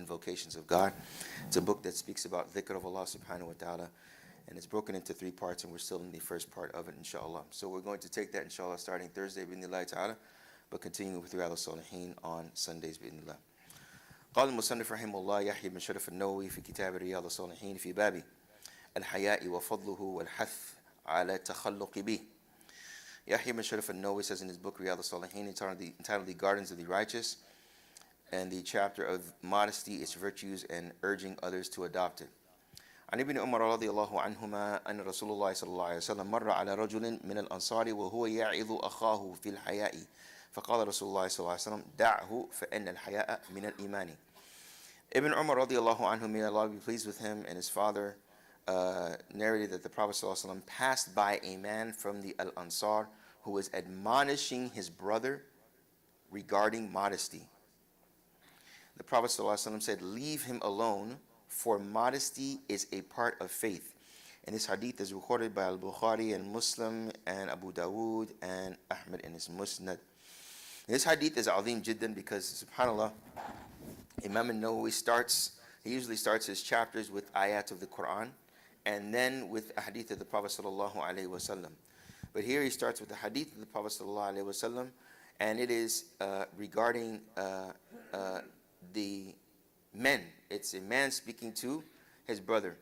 invocations of God. It's a book that speaks about dhikr of Allah subhanahu wa ta'ala, and it's broken into 3 parts, and we're still in the first part of it, inshallah. So we're going to take that, inshallah, starting Thursday, bi'idhnillahi ta'ala, but continuing with Riyadh al-Salihin on Sundays, bi'idhnillah. قال المصنف رحمه الله يحيى بن شرف النووي في كتاب رياض الصالحين في باب الحياء وفضله والحث على التخلق به. Yahya ibn Sharaf al-Nawawi says in his book Riyadh al-Salihin, entitled The Gardens of the Righteous, and the chapter of modesty, its virtues, and urging others to adopt it. عن ابن عمر رضي الله عنهما أن رسول الله صلى الله عليه وسلم مر على رجل من الأنصار وهو يعظ أخاه في الحياء فقال رسول الله صلى الله عليه وسلم دعه فإن الحياء من الإيمان. Ibn Umar رضي الله عنه, may Allah be pleased with him, and his father narrated that the Prophet ﷺ passed by a man from the Al-Ansar who was admonishing his brother regarding modesty. The Prophet ﷺ said, leave him alone, for modesty is a part of faith. And this hadith is recorded by Al-Bukhari and Muslim and Abu Dawood and Ahmad in his Musnad. This hadith is azim jiddan because, subhanAllah, Imam al-Nawawi usually starts his chapters with ayat of the Quran, and then with a hadith of the Prophet sallallahu alaihi wasallam. But here he starts with the hadith of the Prophet sallallahu alaihi wasallam, and it is regarding the men. It's a man speaking to his brother.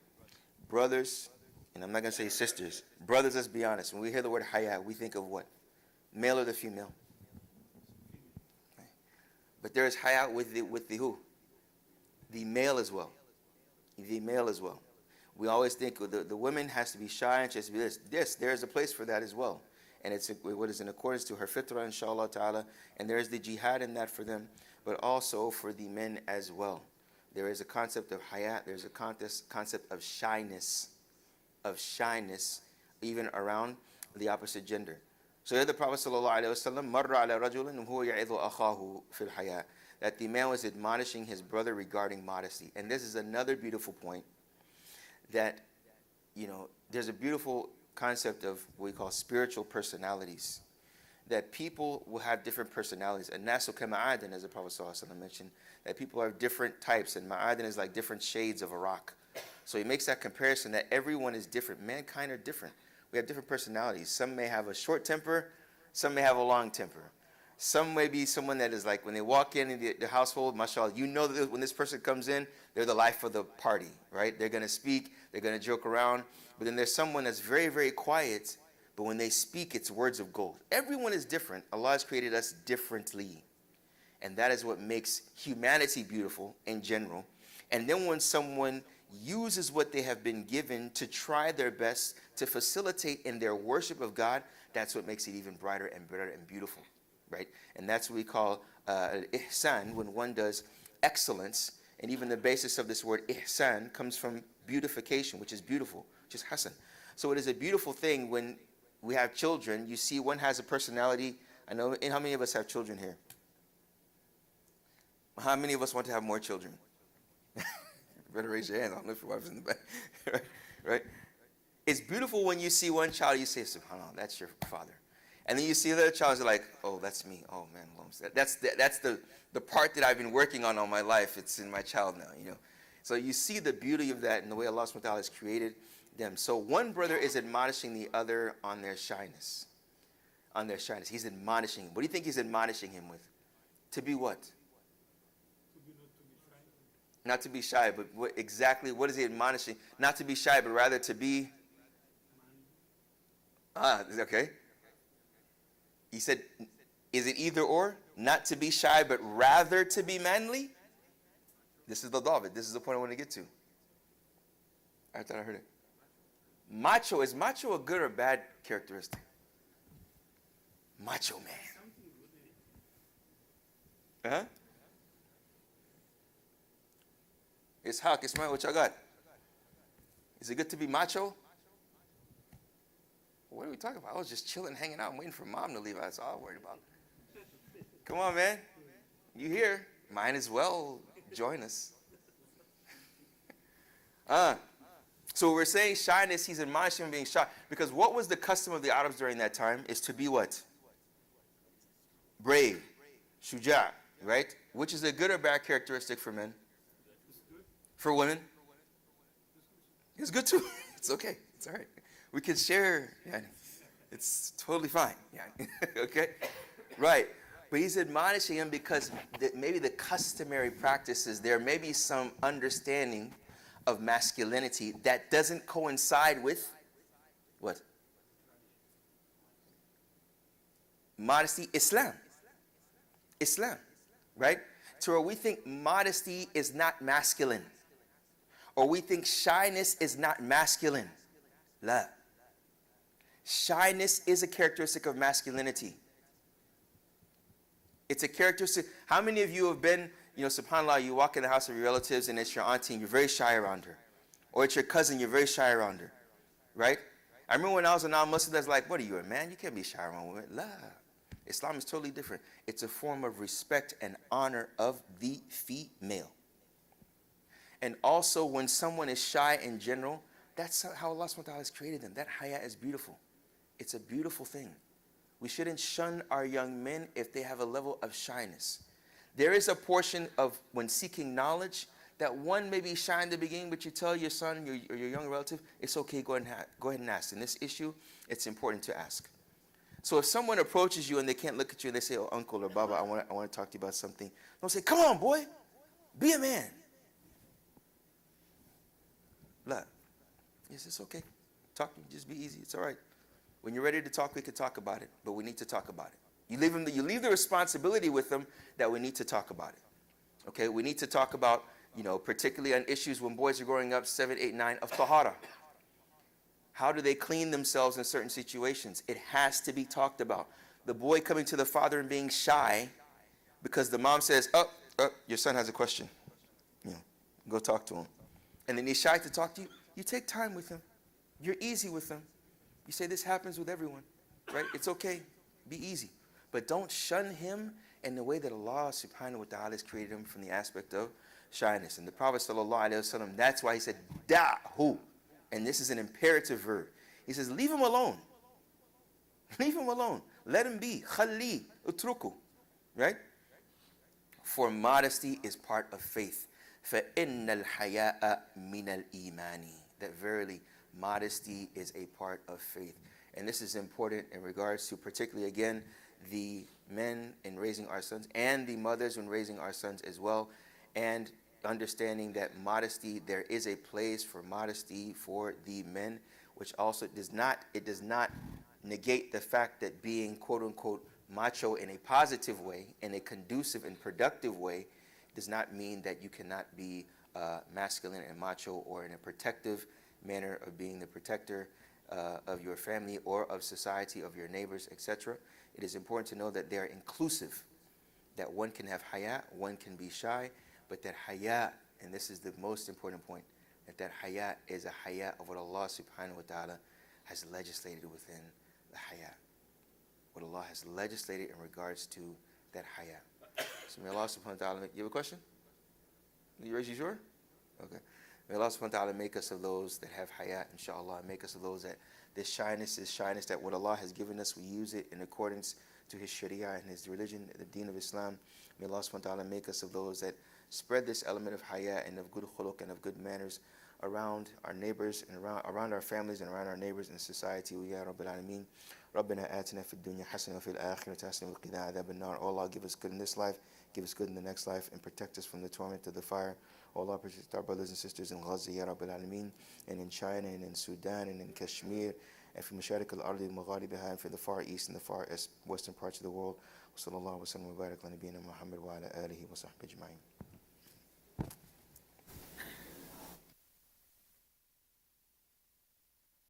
Brothers, and I'm not going to say sisters. Brothers, let's be honest. When we hear the word haya, we think of what? Male or the female? But there is haya with the who? The male as well. The male as well. We always think the woman has to be shy and she has to be this. Yes, there is a place for that as well. And it's what is in accordance to her fitrah, inshallah ta'ala. And there is the jihad in that for them, but also for the men as well. There is a concept of hayat, there's a concept of shyness, even around the opposite gender. So here the Prophet sallallahu alaihi wasallam, marra ala rajulin huwa ya'idhu akhahu fil haya, that the man was admonishing his brother regarding modesty. And this is another beautiful point, that, there's a beautiful concept of what we call spiritual personalities. That people will have different personalities. And nasu ka ma'adan, as the Prophet ﷺ mentioned, that people have different types, and ma'adan is like different shades of a rock. So he makes that comparison that everyone is different. Mankind are different. We have different personalities. Some may have a short temper, some may have a long temper. Some may be someone that is like, when they walk in the household, mashallah, that when this person comes in, they're the life of the party, right? They're going to speak, they're going to joke around. But then there's someone that's very, very quiet, but when they speak, it's words of gold. Everyone is different. Allah has created us differently. And that is what makes humanity beautiful in general. And then when someone uses what they have been given to try their best to facilitate in their worship of God, that's what makes it even brighter and better and beautiful. Right? And that's what we call ihsan, when one does excellence. And even the basis of this word ihsan comes from beautification, which is beautiful, which is hasan. So it is a beautiful thing when we have children. You see one has a personality. I know, and how many of us have children here? How many of us want to have more children? Better raise your hand. I don't know if your wife's in the back. Right? It's beautiful when you see one child, you say, subhanAllah, that's your father. And then you see the other child, you're like, oh, that's me. Oh, man, that's the part that I've been working on all my life. It's in my child now, So you see the beauty of that and the way Allah subhanahu wa ta'ala has created them. So one brother is admonishing the other on their shyness. On their shyness. He's admonishing him. What do you think he's admonishing him with? To be what? Not to be shy, but what is he admonishing? Not to be shy, but rather to be... okay. He said, is it either or? Not to be shy, but rather to be manly? This is the David. This is the point I want to get to. I thought I heard it. Macho. Is macho a good or bad characteristic? Macho man. Huh? Ishaq, Ismail, what y'all got? Is it good to be macho? What are we talking about? I was just chilling, hanging out, and waiting for mom to leave. That's all I was worried about. Come on, man. You here? Might as well join us. So we're saying shyness, he's admonishing him being shy. Because what was the custom of the Arabs during that time is to be what? Brave. Shuja, right? Which is a good or bad characteristic for men? For women? It's good too. It's okay. It's all right. We can share. Yeah, it's totally fine. Yeah. Okay? Right. But he's admonishing him because maybe the customary practices, there may be some understanding of masculinity that doesn't coincide with what? Modesty, Islam. Islam. Right? To where we think modesty is not masculine. Or we think shyness is not masculine. La. Shyness is a characteristic of masculinity. It's a characteristic. How many of you have been, subhanAllah, you walk in the house of your relatives and it's your auntie and you're very shy around her. Or it's your cousin, you're very shy around her. Right? I remember when I was a non-Muslim, that's like, what are you, a man? You can't be shy around women. La. Islam is totally different. It's a form of respect and honor of the female. And also, when someone is shy in general, that's how Allah subhanahu wa ta'ala has created them. That haya is beautiful. It's a beautiful thing. We shouldn't shun our young men if they have a level of shyness. There is a portion of when seeking knowledge that one may be shy in the beginning, but you tell your son or your young relative, it's okay, go ahead and ask. In this issue, it's important to ask. So if someone approaches you and they can't look at you and they say, oh, uncle or baba, I want to talk to you about something, don't say, come on, boy, be a man. La. Yes, it's okay. Talk, just be easy. It's all right. When you're ready to talk, we can talk about it, but we need to talk about it. You leave the responsibility with them that we need to talk about it. Okay, we need to talk about, particularly on issues when boys are growing up, 7, 8, 9, of tahara. How do they clean themselves in certain situations? It has to be talked about. The boy coming to the father and being shy because the mom says, your son has a question. Go talk to him. And then he's shy to talk to you. You take time with him. You're easy with him. You say this happens with everyone, right? It's okay. Be easy. But don't shun him in the way that Allah subhanahu wa ta'ala has created him from the aspect of shyness. And the Prophet sallallahu alaihi wasallam, that's why he said, da'hu. And this is an imperative verb. He says, leave him alone. Leave him alone. Let him be. Khali, utruku. Right? For modesty is part of faith. فَإِنَّ الْحَيَاءَ مِنَ الْإِيمَانِ. That verily, modesty is a part of faith. And this is important in regards to particularly, again, the men in raising our sons and the mothers in raising our sons as well. And understanding that modesty, there is a place for modesty for the men, which also does not negate the fact that being quote unquote macho in a positive way, in a conducive and productive way, does not mean that you cannot be masculine and macho or in a protective manner of being the protector of your family or of society, of your neighbors, etc. It is important to know that they are inclusive, that one can have haya, one can be shy, but that haya, and this is the most important point, that haya is a haya of what Allah subhanahu wa ta'ala has legislated within the haya. What Allah has legislated in regards to that haya. So may Allah subhanahu wa ta'ala, you have a question? You sure? Okay. May Allah subhanahu wa ta'ala make us of those that have haya, inshallah, and make us of those that this shyness is shyness, that what Allah has given us, we use it in accordance to His sharia and His religion, the deen of Islam. May Allah subhanahu wa ta'ala make us of those that spread this element of haya and of good khuluq and of good manners around our neighbors and around our families and around our neighbors in society. Ya Rabbil Alameen. ربنا آتنا في الدنيا حسنة وفي الآخرة حسنة وقنا عذاب النار. Oh Allah, give us good in this life, give us good in the next life, and protect us from the torment of the fire. Oh Allah, protect our brothers and sisters in Gaza, Ya Rabbil Alameen, and in China, and in Sudan, and in Kashmir, and from Masharik al-Ardi al-Magharibiha, and for the Far East and the Far Western parts of the world. Wa sallallahu wa sallam wa barak ala nabiyyina Muhammad wa ala alihi wa sahbihi ajma'in.